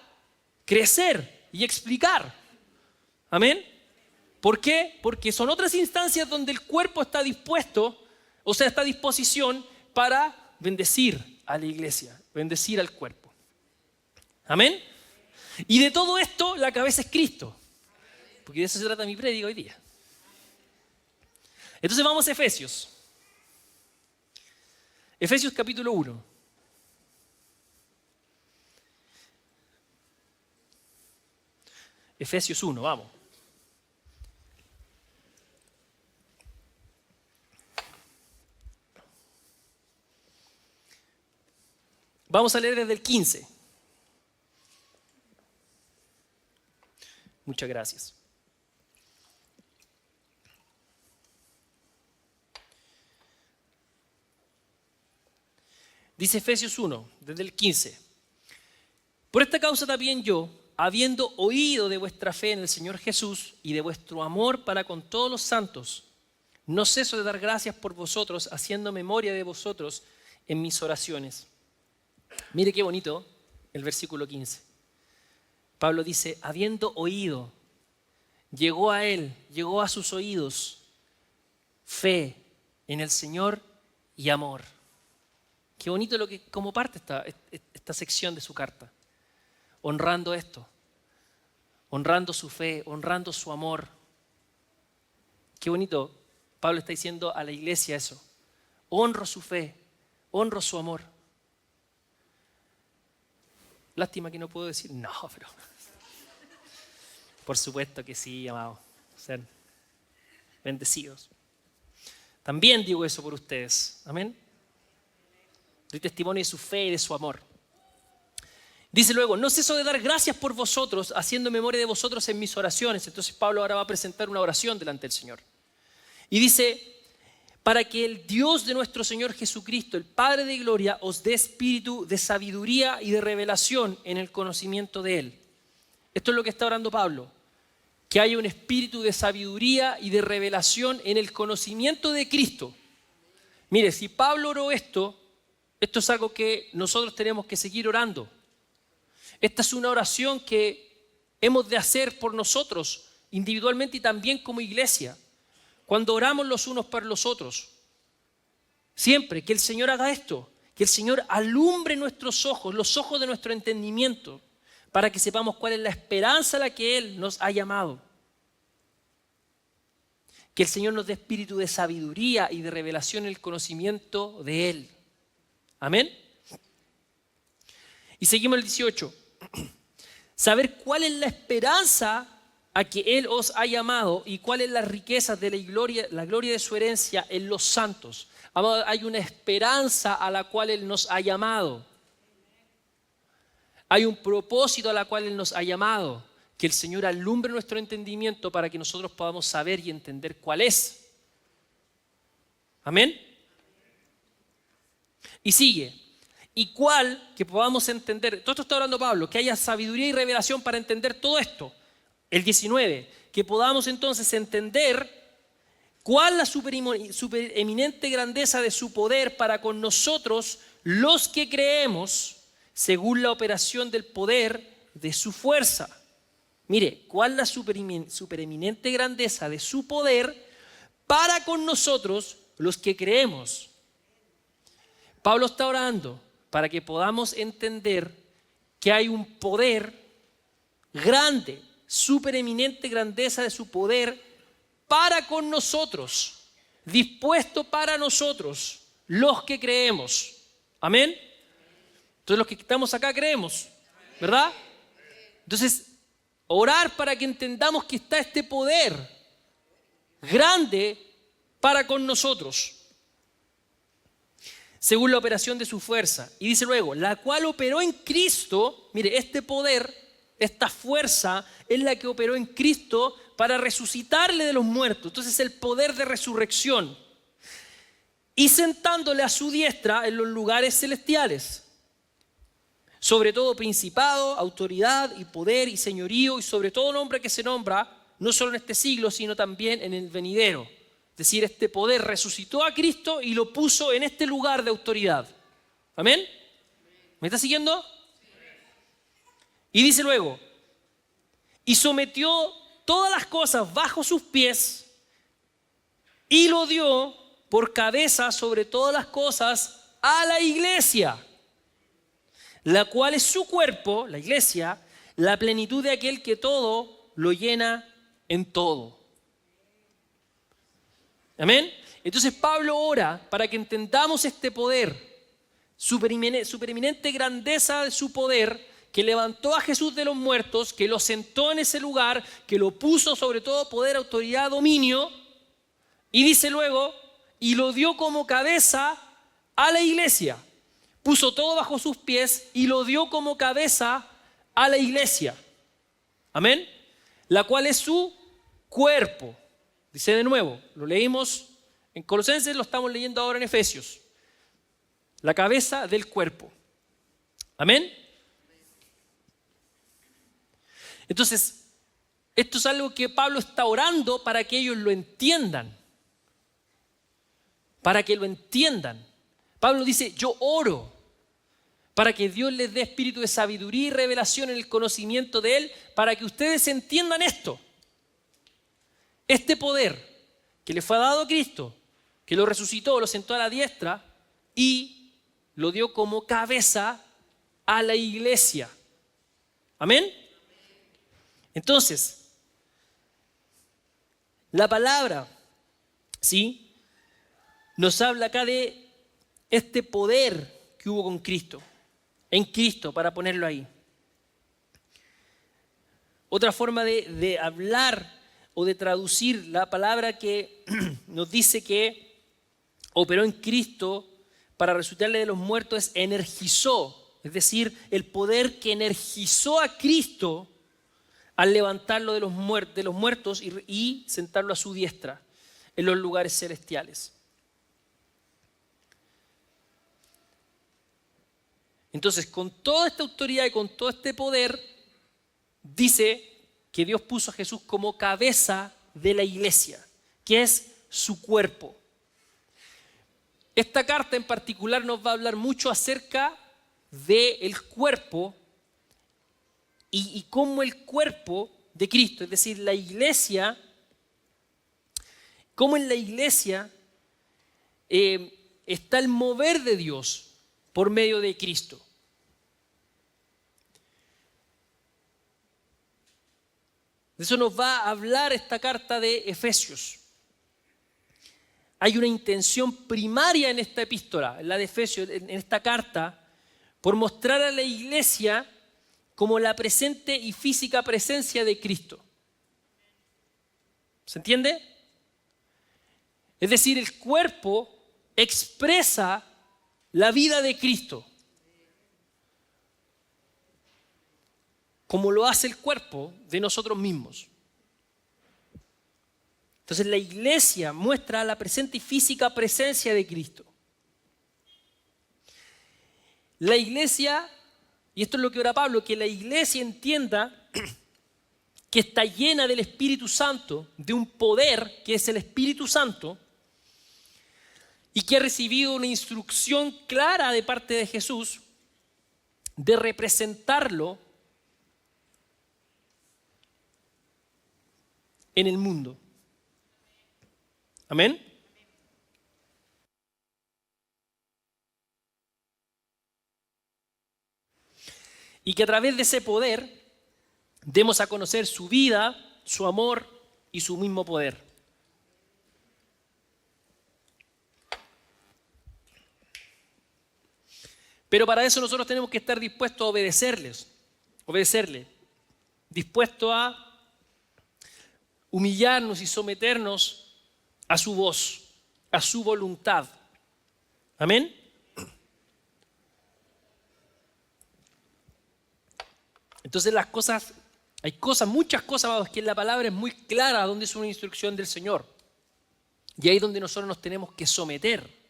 crecer y explicar. Amén. ¿Por qué? Porque son otras instancias donde el cuerpo está dispuesto, o sea, está a disposición para bendecir a la iglesia, bendecir al cuerpo. ¿Amén? Y de todo esto, la cabeza es Cristo. Porque de eso se trata mi prédica hoy día. Entonces vamos a Efesios. Efesios capítulo 1. Efesios 1, vamos. Vamos a leer desde el 15. Muchas gracias. Dice Efesios 1, desde el 15. Por esta causa también yo, habiendo oído de vuestra fe en el Señor Jesús y de vuestro amor para con todos los santos, no ceso de dar gracias por vosotros, haciendo memoria de vosotros en mis oraciones. Mire qué bonito el versículo 15. Pablo dice, habiendo oído, llegó a él, llegó a sus oídos, fe en el Señor y amor. Qué bonito cómo parte esta sección de su carta. Honrando esto, honrando su fe, honrando su amor. Qué bonito, Pablo está diciendo a la iglesia eso. Honro su fe, honro su amor. Lástima que no puedo decir no, pero por supuesto que sí, amados. Ser bendecidos. También digo eso por ustedes. Amén. Doy testimonio de su fe y de su amor. Dice luego, no ceso de dar gracias por vosotros, haciendo memoria de vosotros en mis oraciones. Entonces Pablo ahora va a presentar una oración delante del Señor. Y dice, para que el Dios de nuestro Señor Jesucristo, el Padre de gloria, os dé espíritu de sabiduría y de revelación en el conocimiento de Él. Esto es lo que está orando Pablo. Que haya un espíritu de sabiduría y de revelación en el conocimiento de Cristo. Mire, si Pablo oró esto es algo que nosotros tenemos que seguir orando. Esta es una oración que hemos de hacer por nosotros individualmente y también como iglesia, cuando oramos los unos para los otros. Siempre que el Señor haga esto, que el Señor alumbre nuestros ojos, los ojos de nuestro entendimiento, para que sepamos cuál es la esperanza a la que Él nos ha llamado. Que el Señor nos dé espíritu de sabiduría y de revelación en el conocimiento de Él. Amén. Y seguimos el 18. Saber cuál es la esperanza a que Él os ha llamado y cuál es la riqueza de la gloria de su herencia en los santos. Amado, hay una esperanza a la cual Él nos ha llamado. Hay un propósito a la cual Él nos ha llamado. Que el Señor alumbre nuestro entendimiento para que nosotros podamos saber y entender cuál es. Amén. Y sigue. Y cuál que podamos entender. Todo esto está hablando Pablo. Que haya sabiduría y revelación para entender todo esto. El 19. Que podamos entonces entender cuál la supereminente grandeza de su poder para con nosotros los que creemos según la operación del poder de su fuerza. Mire, cuál la supereminente grandeza de su poder para con nosotros los que creemos. Pablo está orando para que podamos entender que hay un poder grande, supereminente grandeza de su poder para con nosotros, dispuesto para nosotros, los que creemos. Amén. Entonces los que estamos acá creemos, ¿verdad? Entonces, orar para que entendamos que está este poder grande para con nosotros, según la operación de su fuerza. Y dice luego, la cual operó en Cristo. Mire, este poder, esta fuerza es la que operó en Cristo para resucitarle de los muertos. Entonces el poder de resurrección. Y sentándole a su diestra en los lugares celestiales. Sobre todo principado, autoridad y poder y señorío y sobre todo nombre que se nombra, no solo en este siglo, sino también en el venidero. Es decir, este poder resucitó a Cristo y lo puso en este lugar de autoridad. ¿Amén? ¿Me está siguiendo? Y dice luego, y sometió todas las cosas bajo sus pies y lo dio por cabeza sobre todas las cosas a la iglesia, la cual es su cuerpo, la iglesia, la plenitud de aquel que todo lo llena en todo. Amén. Entonces Pablo ora para que entendamos este poder, supereminente grandeza de su poder, que levantó a Jesús de los muertos, que lo sentó en ese lugar, que lo puso sobre todo poder, autoridad, dominio, y dice luego, y lo dio como cabeza a la iglesia. Puso todo bajo sus pies y lo dio como cabeza a la iglesia. Amén. La cual es su cuerpo. Dice de nuevo, lo leímos en Colosenses, lo estamos leyendo ahora en Efesios. La cabeza del cuerpo. Amén. Entonces, esto es algo que Pablo está orando para que ellos lo entiendan. Para que lo entiendan. Pablo dice, yo oro para que Dios les dé espíritu de sabiduría y revelación en el conocimiento de Él, para que ustedes entiendan esto. Este poder que le fue dado a Cristo, que lo resucitó, lo sentó a la diestra y lo dio como cabeza a la iglesia. Amén. Entonces, la palabra, ¿sí?, nos habla acá de este poder que hubo con Cristo, en Cristo, para ponerlo ahí. Otra forma de hablar o de traducir la palabra que nos dice que operó en Cristo para resucitarle de los muertos es energizó, es decir, el poder que energizó a Cristo al levantarlo de los muertos y sentarlo a su diestra en los lugares celestiales. Entonces, con toda esta autoridad y con todo este poder, dice que Dios puso a Jesús como cabeza de la iglesia, que es su cuerpo. Esta carta en particular nos va a hablar mucho acerca del cuerpo y cómo el cuerpo de Cristo, es decir, la iglesia, cómo en la iglesia está el mover de Dios por medio de Cristo. De eso nos va a hablar esta carta de Efesios. Hay una intención primaria en esta epístola, en la de Efesios, en esta carta, por mostrar a la iglesia como la presente y física presencia de Cristo. ¿Se entiende? Es decir, el cuerpo expresa la vida de Cristo, como lo hace el cuerpo de nosotros mismos. Entonces la iglesia muestra la presente y física presencia de Cristo. La iglesia, y esto es lo que ora Pablo, que la iglesia entienda que está llena del Espíritu Santo, de un poder que es el Espíritu Santo, y que ha recibido una instrucción clara de parte de Jesús de representarlo en el mundo. Amén. Y que a través de ese poder demos a conocer su vida, su amor y su mismo poder. Pero para eso nosotros tenemos que estar dispuestos a obedecerle, dispuestos a humillarnos y someternos a su voz, a su voluntad. Amén. Entonces muchas cosas que en la palabra es muy clara donde es una instrucción del Señor. Y ahí es donde nosotros nos tenemos que someter.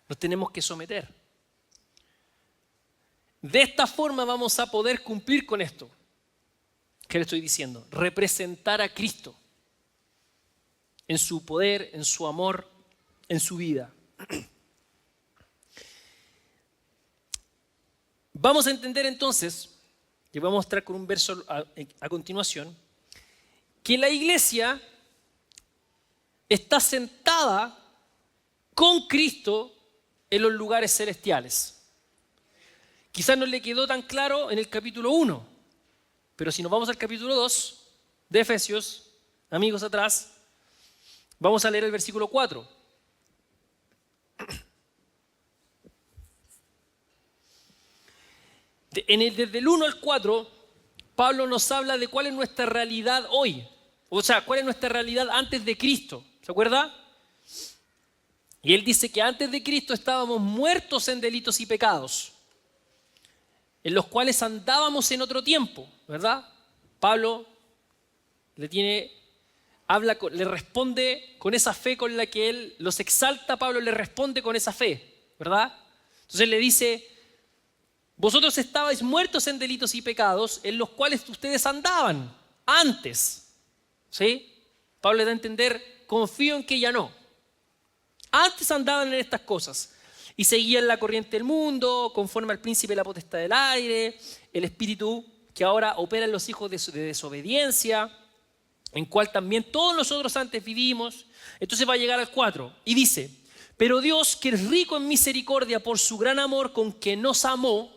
Nos tenemos que someter. De esta forma vamos a poder cumplir con esto. ¿Qué le estoy diciendo? Representar a Cristo en su poder, en su amor, en su vida. Vamos a entender entonces, y voy a mostrar con un verso a continuación, que la iglesia está sentada con Cristo en los lugares celestiales. Quizás no le quedó tan claro en el capítulo 1, pero si nos vamos al capítulo 2 de Efesios, amigos atrás, vamos a leer el versículo 4. Desde el 1 al 4, Pablo nos habla de cuál es nuestra realidad hoy. O sea, cuál es nuestra realidad antes de Cristo. ¿Se acuerda? Y él dice que antes de Cristo estábamos muertos en delitos y pecados, en los cuales andábamos en otro tiempo, ¿verdad? Pablo le responde con esa fe con la que él los exalta. Pablo le responde con esa fe, ¿verdad? Entonces le dice: vosotros estabais muertos en delitos y pecados en los cuales ustedes andaban antes. ¿Sí? Pablo le da a entender, confío en que ya no. Antes andaban en estas cosas y seguían la corriente del mundo, conforme al príncipe de la potestad del aire, el espíritu que ahora opera en los hijos de desobediencia, en cual también todos nosotros antes vivimos. Entonces va a llegar al 4 y dice: pero Dios, que es rico en misericordia por su gran amor con que nos amó,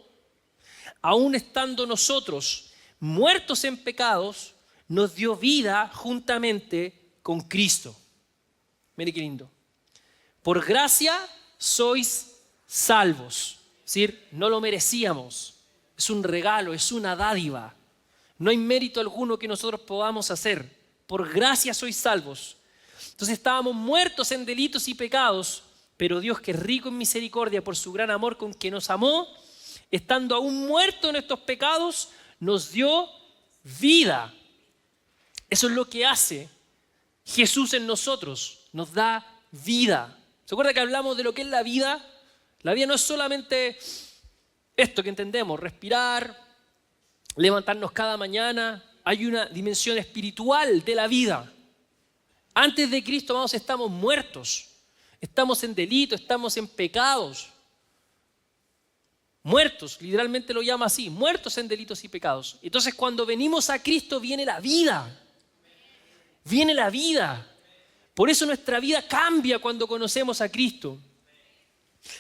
aun estando nosotros muertos en pecados, nos dio vida juntamente con Cristo. Mire qué lindo. Por gracia sois salvos. Es decir, no lo merecíamos. Es un regalo, es una dádiva. No hay mérito alguno que nosotros podamos hacer. Por gracia sois salvos. Entonces estábamos muertos en delitos y pecados, pero Dios, que es rico en misericordia por su gran amor con que nos amó, estando aún muertos en estos pecados, nos dio vida. Eso es lo que hace Jesús en nosotros, nos da vida. ¿Se acuerda que hablamos de lo que es la vida? La vida no es solamente esto que entendemos, respirar, levantarnos cada mañana. Hay una dimensión espiritual de la vida. Antes de Cristo, vamos, estamos muertos. Estamos en delito, estamos en pecados. Muertos, literalmente lo llama así, muertos en delitos y pecados. Entonces cuando venimos a Cristo viene la vida. Viene la vida. Por eso nuestra vida cambia cuando conocemos a Cristo.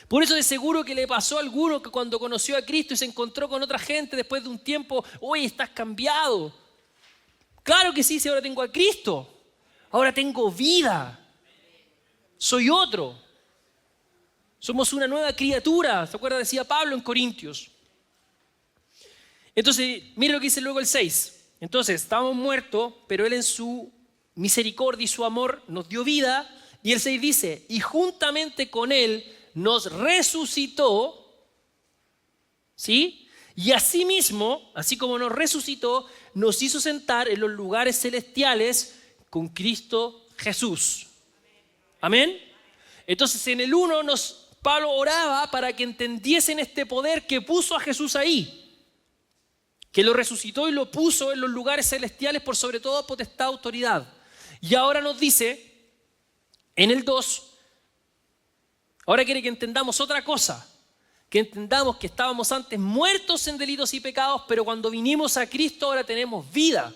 Por eso de seguro que le pasó a alguno que cuando conoció a Cristo y se encontró con otra gente después de un tiempo, oye, estás cambiado. Claro que sí, si ahora tengo a Cristo. Ahora tengo vida. Soy otro. Somos una nueva criatura. ¿Se acuerda? Decía Pablo en Corintios. Entonces, mire lo que dice luego el 6. Entonces, estábamos muertos, pero Él en su misericordia y su amor nos dio vida. Y el 6 dice, y juntamente con Él nos resucitó, ¿sí? Y asimismo, así como nos resucitó, nos hizo sentar en los lugares celestiales con Cristo Jesús. Amén. Entonces en el 1 Pablo oraba para que entendiesen este poder que puso a Jesús ahí, que lo resucitó y lo puso en los lugares celestiales por sobre todo potestad, autoridad. Y ahora nos dice, en el 2, ahora quiere que entendamos otra cosa, que entendamos que estábamos antes muertos en delitos y pecados, pero cuando vinimos a Cristo ahora tenemos vida.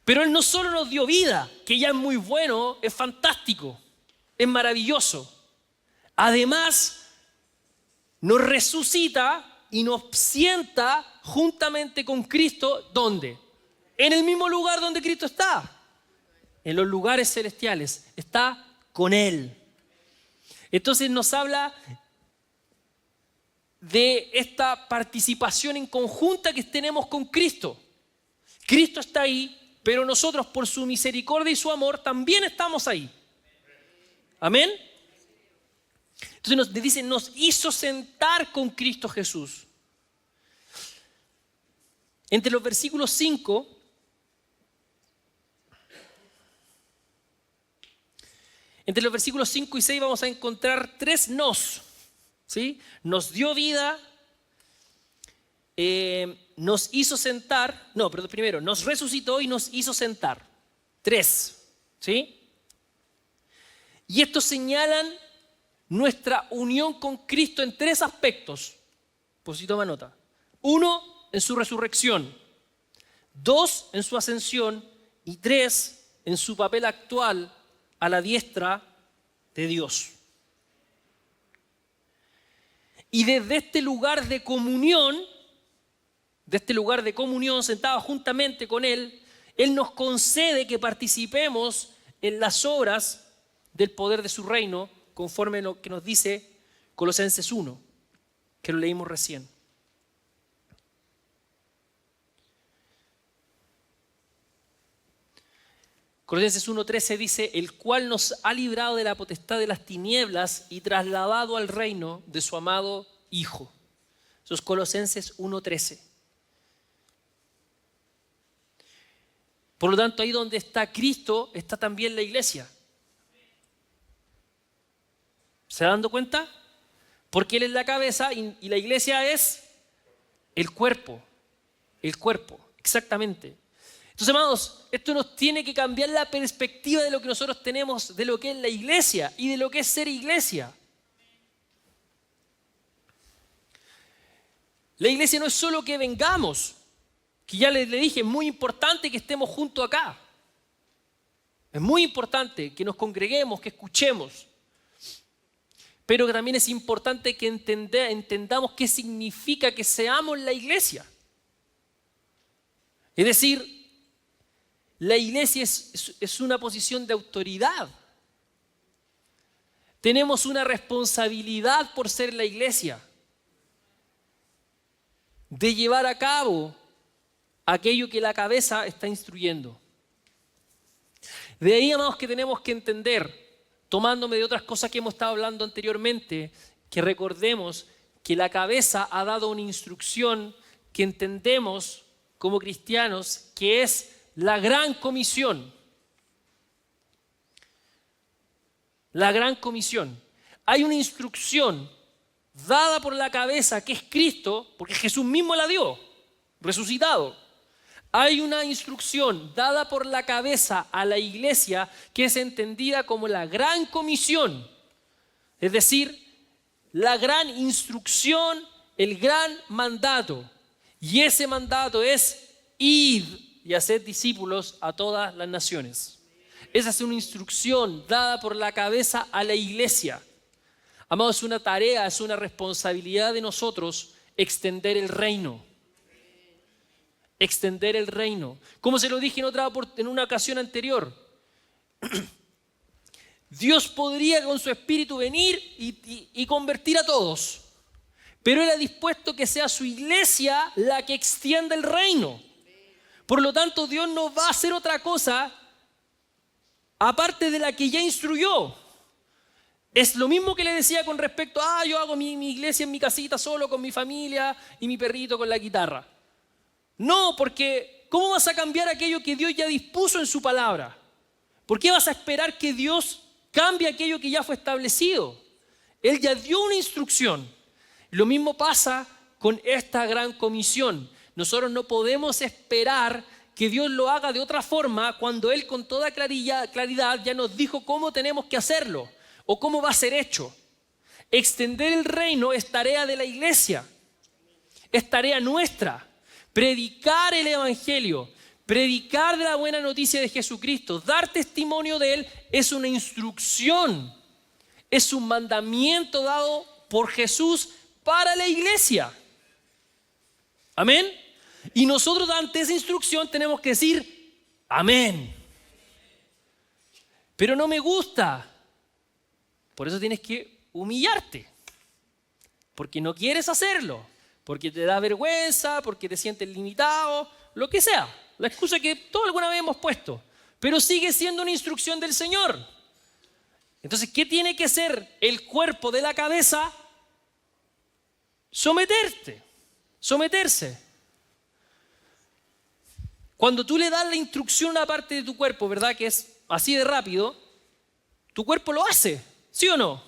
Pero Él no solo nos dio vida, que ya es muy bueno, es fantástico, es maravilloso. Además, nos resucita y nos sienta juntamente con Cristo, ¿dónde? En el mismo lugar donde Cristo está. En los lugares celestiales. Está con Él. Entonces nos habla de esta participación en conjunta que tenemos con Cristo. Cristo está ahí, pero nosotros por su misericordia y su amor también estamos ahí. Amén. Entonces nos dice, nos hizo sentar con Cristo Jesús. Entre los versículos 5 y 6 vamos a encontrar 3 nos. ¿Sí? Nos dio vida, nos hizo sentar, primero nos resucitó y nos hizo sentar. 3, ¿sí? Y estos señalan nuestra unión con Cristo en 3 aspectos. Pues si toma nota. 1, en su resurrección. 2, en su ascensión. Y 3, en su papel actual a la diestra de Dios. Y desde este lugar de comunión, sentados juntamente con Él, Él nos concede que participemos en las obras del poder de su reino, conforme a lo que nos dice Colosenses 1, que lo leímos recién. Colosenses 1:13 dice, el cual nos ha librado de la potestad de las tinieblas y trasladado al reino de su amado Hijo. Eso es Colosenses 1:13. Por lo tanto, ahí donde está Cristo, está también la iglesia. ¿Se dan cuenta? Porque Él es la cabeza y la iglesia es el cuerpo. El cuerpo, exactamente. Entonces, amados, esto nos tiene que cambiar la perspectiva de lo que nosotros tenemos de lo que es la iglesia y de lo que es ser iglesia. La iglesia no es solo que vengamos, que ya le dije, es muy importante que estemos juntos acá. Es muy importante que nos congreguemos, que escuchemos. Pero que también es importante que entendamos qué significa que seamos la iglesia. Es decir, la iglesia es una posición de autoridad. Tenemos una responsabilidad por ser la iglesia, de llevar a cabo aquello que la cabeza está instruyendo. De ahí, amados, que tenemos que entender, tomándome de otras cosas que hemos estado hablando anteriormente, que recordemos que la cabeza ha dado una instrucción que entendemos como cristianos, que es la gran comisión. La gran comisión. Hay una instrucción dada por la cabeza que es Cristo, porque Jesús mismo la dio, resucitado. Hay una instrucción dada por la cabeza a la iglesia que es entendida como la gran comisión. Es decir, la gran instrucción el gran mandato. Y ese mandato es id y hacer discípulos a todas las naciones. Esa es una instrucción dada por la cabeza a la iglesia. Amados, es una tarea, es una responsabilidad de nosotros extender el reino. Extender el reino. Como se lo dije en una ocasión anterior, Dios podría con su espíritu venir y convertir a todos, pero Él ha dispuesto que sea su iglesia la que extienda el reino. Por lo tanto, Dios no va a hacer otra cosa aparte de la que ya instruyó. Es lo mismo que le decía con respecto a, yo hago mi iglesia en mi casita solo con mi familia y mi perrito con la guitarra. No, porque ¿cómo vas a cambiar aquello que Dios ya dispuso en su palabra? ¿Por qué vas a esperar que Dios cambie aquello que ya fue establecido? Él ya dio una instrucción. Lo mismo pasa con esta gran comisión. Nosotros no podemos esperar que Dios lo haga de otra forma cuando Él con toda claridad ya nos dijo cómo tenemos que hacerlo o cómo va a ser hecho. Extender el reino es tarea de la iglesia, es tarea nuestra. Predicar el evangelio, predicar de la buena noticia de Jesucristo, dar testimonio de Él es una instrucción, es un mandamiento dado por Jesús para la iglesia. Amén. Y nosotros ante esa instrucción tenemos que decir amén. Pero no me gusta. Por eso tienes que humillarte. Porque no quieres hacerlo. Porque te da vergüenza, porque te sientes limitado, lo que sea. La excusa que todos alguna vez hemos puesto. Pero sigue siendo una instrucción del Señor. Entonces, ¿qué tiene que ser el cuerpo de la cabeza? Someterse. Cuando tú le das la instrucción a una parte de tu cuerpo, ¿verdad? Que es así de rápido, tu cuerpo lo hace, ¿sí o no?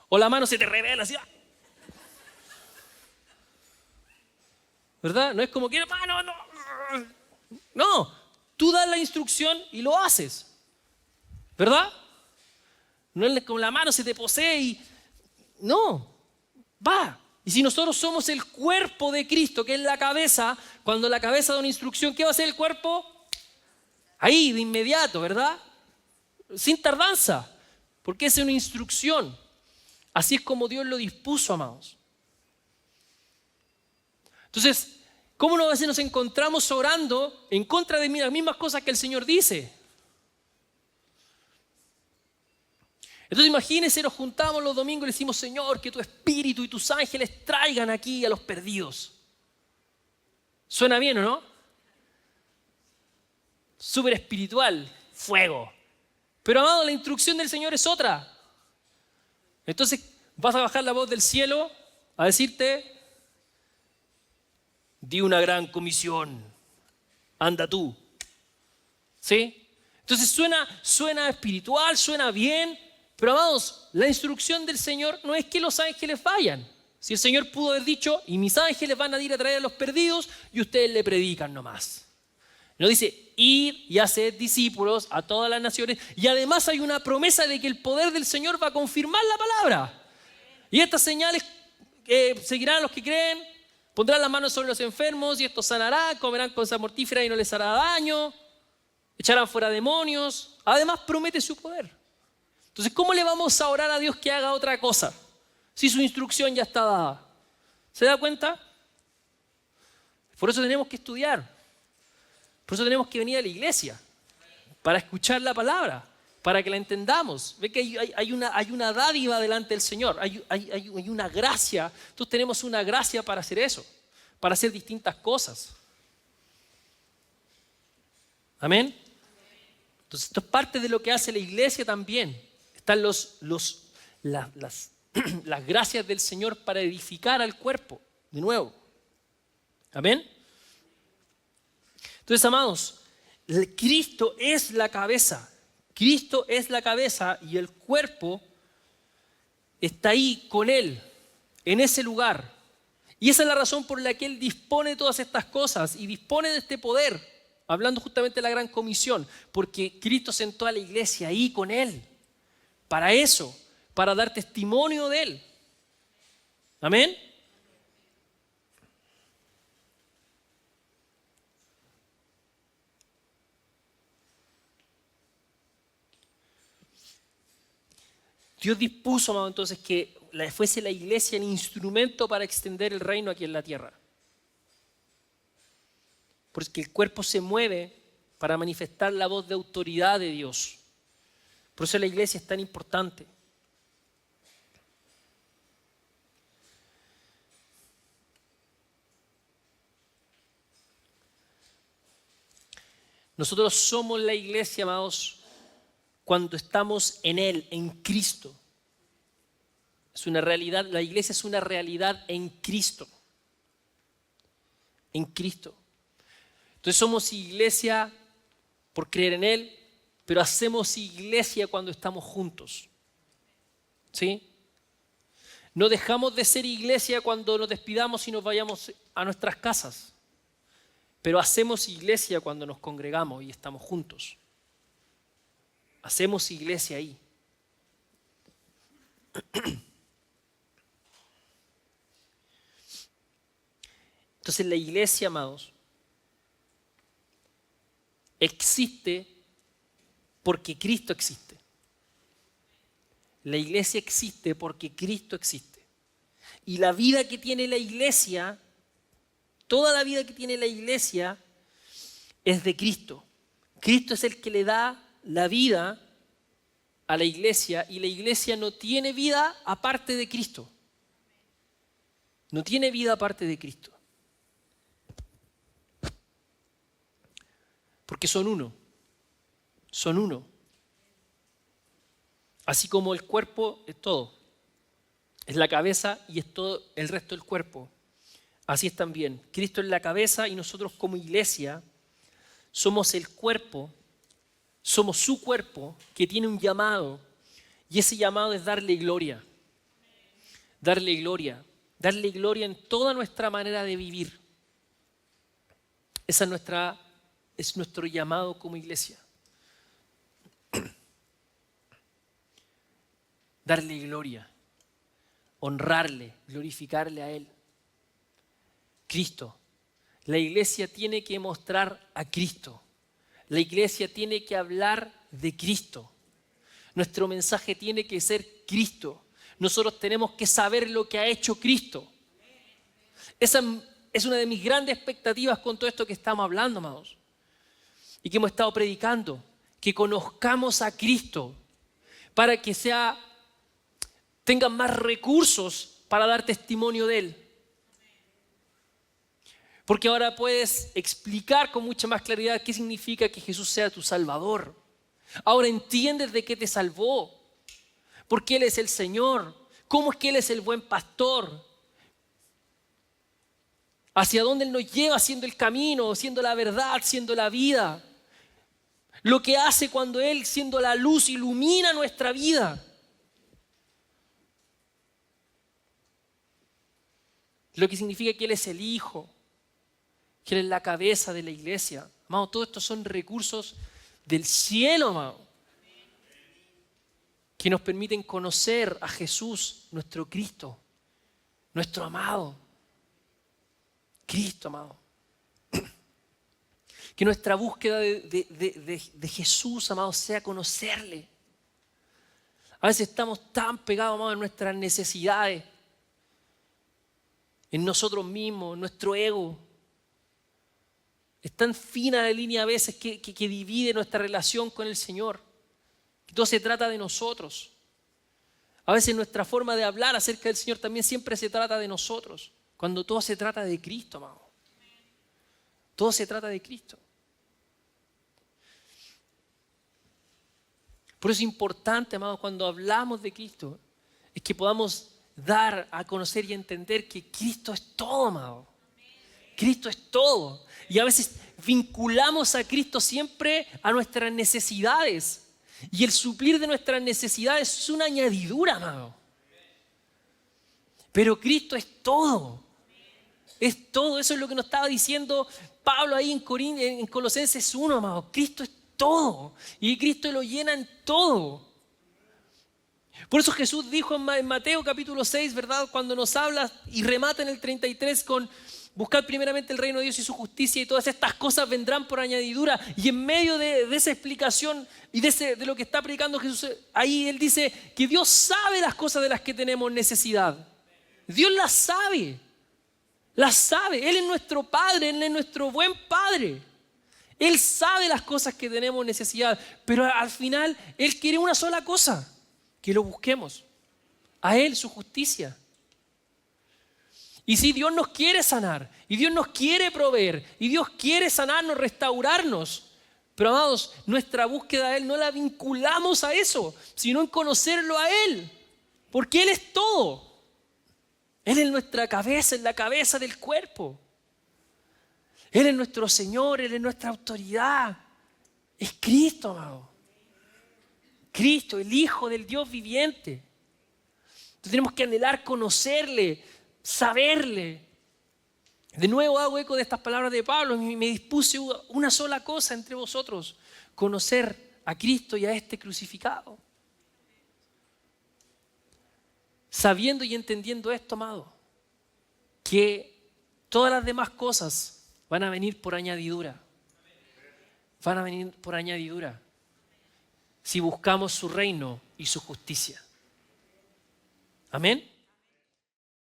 O la mano se te revela así. ¿Verdad? No es como que, no, tú das la instrucción y lo haces, ¿verdad? No es como la mano se te posee y no, va. Y si nosotros somos el cuerpo de Cristo, que es la cabeza, cuando la cabeza da una instrucción, ¿qué va a hacer el cuerpo? Ahí, de inmediato, ¿verdad? Sin tardanza, porque es una instrucción. Así es como Dios lo dispuso, amados. Entonces, ¿cómo a veces nos encontramos orando en contra de las mismas cosas que el Señor dice? Entonces imagínense, nos juntamos los domingos y le decimos, Señor, que tu espíritu y tus ángeles traigan aquí a los perdidos. ¿Suena bien o no? Súper espiritual, fuego. Pero amado, la instrucción del Señor es otra. Entonces vas a bajar la voz del cielo a decirte, di una gran comisión, anda tú. ¿Sí? Entonces suena espiritual, suena bien, pero amados, la instrucción del Señor no es que los ángeles vayan. Si el Señor pudo haber dicho, y mis ángeles van a ir a traer a los perdidos, y ustedes le predican nomás. No dice, ir y hacer discípulos a todas las naciones, y además hay una promesa de que el poder del Señor va a confirmar la palabra. Y estas señales seguirán a los que creen, pondrán las manos sobre los enfermos, y estos sanarán, comerán cosa mortífera y no les hará daño, echarán fuera demonios. Además promete su poder. Entonces, ¿cómo le vamos a orar a Dios que haga otra cosa si su instrucción ya está dada? ¿Se da cuenta? Por eso tenemos que estudiar. Por eso tenemos que venir a la iglesia, para escuchar la palabra, para que la entendamos. Ve que hay una dádiva delante del Señor, hay una gracia. Entonces tenemos una gracia para hacer eso, para hacer distintas cosas. Amén. Entonces esto es parte de lo que hace la iglesia también. Están las gracias del Señor para edificar al cuerpo, de nuevo. Amén. Entonces, amados, Cristo es la cabeza. Cristo es la cabeza y el cuerpo está ahí con Él, en ese lugar. Y esa es la razón por la que Él dispone de todas estas cosas y dispone de este poder, hablando justamente de la gran comisión, porque Cristo sentó a la iglesia ahí con Él. Para eso, para dar testimonio de Él. ¿Amén? Dios dispuso, amado, entonces que fuese la iglesia el instrumento para extender el reino aquí en la tierra. Porque el cuerpo se mueve para manifestar la voz de autoridad de Dios. Por eso la iglesia es tan importante. Nosotros somos la iglesia, amados, cuando estamos en Él, en Cristo. Es una realidad, la iglesia es una realidad en Cristo. En Cristo. Entonces somos iglesia por creer en Él, pero hacemos iglesia cuando estamos juntos. ¿Sí? No dejamos de ser iglesia cuando nos despidamos y nos vayamos a nuestras casas, pero hacemos iglesia cuando nos congregamos y estamos juntos. Hacemos iglesia ahí. Entonces la iglesia, amados, existe porque Cristo existe. La iglesia existe porque Cristo existe. Y la vida que tiene la iglesia, toda la vida que tiene la iglesia es de Cristo. Cristo es el que le da la vida a la iglesia y la iglesia no tiene vida aparte de Cristo. No tiene vida aparte de Cristo. Porque son uno. Son uno. Así como el cuerpo es todo. Es la cabeza y es todo el resto del cuerpo. Así es también. Cristo es la cabeza y nosotros como iglesia somos el cuerpo, somos su cuerpo que tiene un llamado y ese llamado es darle gloria. Darle gloria. Darle gloria en toda nuestra manera de vivir. Esa es nuestro llamado como iglesia. Darle gloria, honrarle, glorificarle a Él. Cristo. La iglesia tiene que mostrar a Cristo. La iglesia tiene que hablar de Cristo. Nuestro mensaje tiene que ser Cristo. Nosotros tenemos que saber lo que ha hecho Cristo. Esa es una de mis grandes expectativas con todo esto que estamos hablando, amados. Y que hemos estado predicando. Que conozcamos a Cristo para que tengan más recursos para dar testimonio de Él. Porque ahora puedes explicar con mucha más claridad qué significa que Jesús sea tu Salvador. Ahora entiendes de qué te salvó, porque Él es el Señor, cómo es que Él es el buen pastor, hacia dónde Él nos lleva siendo el camino, siendo la verdad, siendo la vida. Lo que hace cuando Él, siendo la luz, ilumina nuestra vida. Lo que significa que Él es el Hijo, que Él es la cabeza de la iglesia. Amado, todo esto son recursos del cielo, amado, que nos permiten conocer a Jesús, nuestro Cristo, nuestro amado. Cristo, amado. Que nuestra búsqueda de Jesús, amado, sea conocerle. A veces estamos tan pegados, amado, en nuestras necesidades, en nosotros mismos, en nuestro ego. Es tan fina la línea a veces que divide nuestra relación con el Señor. Que todo se trata de nosotros. A veces nuestra forma de hablar acerca del Señor también siempre se trata de nosotros. Cuando todo se trata de Cristo, amado. Todo se trata de Cristo. Por eso es importante, amado, cuando hablamos de Cristo, es que podamos dar a conocer y entender que Cristo es todo, amado. Cristo es todo. Y a veces vinculamos a Cristo siempre a nuestras necesidades. Y el suplir de nuestras necesidades es una añadidura, amado. Pero Cristo es todo. Es todo. Eso es lo que nos estaba diciendo Pablo ahí en Colosenses 1, amado. Cristo es todo. Y Cristo lo llena en todo. Por eso Jesús dijo en Mateo capítulo 6, ¿verdad? Cuando nos habla y remata en el 33 con buscar primeramente el reino de Dios y su justicia y todas estas cosas vendrán por añadidura. Y en medio de esa explicación y de lo que está predicando Jesús, ahí Él dice que Dios sabe las cosas de las que tenemos necesidad. Dios las sabe. Las sabe. Él es nuestro Padre, Él es nuestro buen Padre. Él sabe las cosas que tenemos necesidad, pero al final Él quiere una sola cosa, que lo busquemos. A Él, su justicia. Y si Dios nos quiere sanar, y Dios nos quiere proveer, y Dios quiere sanarnos, restaurarnos, pero amados, nuestra búsqueda a Él no la vinculamos a eso, sino en conocerlo a Él, porque Él es todo. Él es nuestra cabeza, es la cabeza del cuerpo. Él es nuestro Señor, Él es nuestra autoridad. Es Cristo, amado. Cristo, el Hijo del Dios viviente. Entonces tenemos que anhelar conocerle, saberle. De nuevo hago eco de estas palabras de Pablo. Me dispuse una sola cosa entre vosotros: conocer a Cristo y a este crucificado. Sabiendo y entendiendo esto, amado, que todas las demás cosas van a venir por añadidura. Van a venir por añadidura si buscamos su reino y su justicia. Amén.